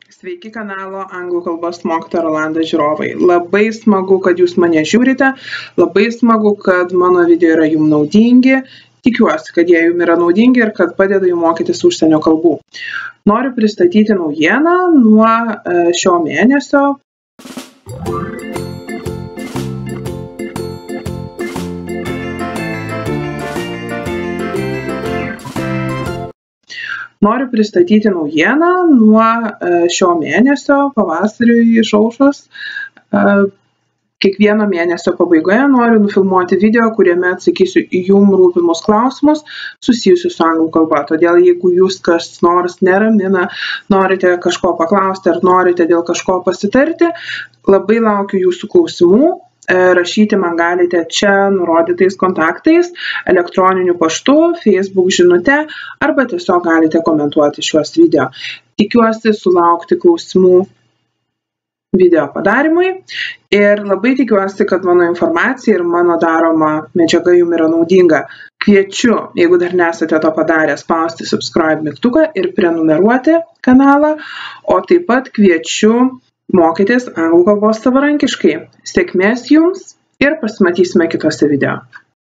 Sveiki kanalo anglų kalbos mokytoja Rolanda žiūrovai. Labai smagu, kad jūs mane žiūrite, labai smagu, kad mano video yra jums naudingi. Tikiuosi, kad jie jums yra naudingi ir kad padeda jums mokytis užsienio kalbų. Noriu pristatyti naujieną nuo šio mėnesio. Noriu pristatyti naujieną nuo šio mėnesio, pavasariui išaušus. Kiekvieno mėnesio pabaigoje noriu nufilmuoti video, kuriame atsakysiu į jums rūpimus klausimus susijusius su anglų kalba. Todėl, jeigu jūs kas nors neramina, norite kažko paklausti ar norite dėl kažko pasitarti, labai laukiu jūsų klausimų. Rašyti man galite čia nurodytais kontaktais, elektroniniu paštu, Facebook žinute arba tiesiog galite komentuoti šiuos video. Tikiuosi sulaukti klausimų video padarymui ir labai tikiuosi, kad mano informacija ir mano daroma medžiaga jums yra naudinga. Kviečiu, jeigu dar nesate to padarę, spausti subscribe mygtuką ir prenumeruoti kanalą, o taip pat kviečiu mokytis anglų kalbos savarankiškai. Sėkmės jums ir pasimatysime kitose video.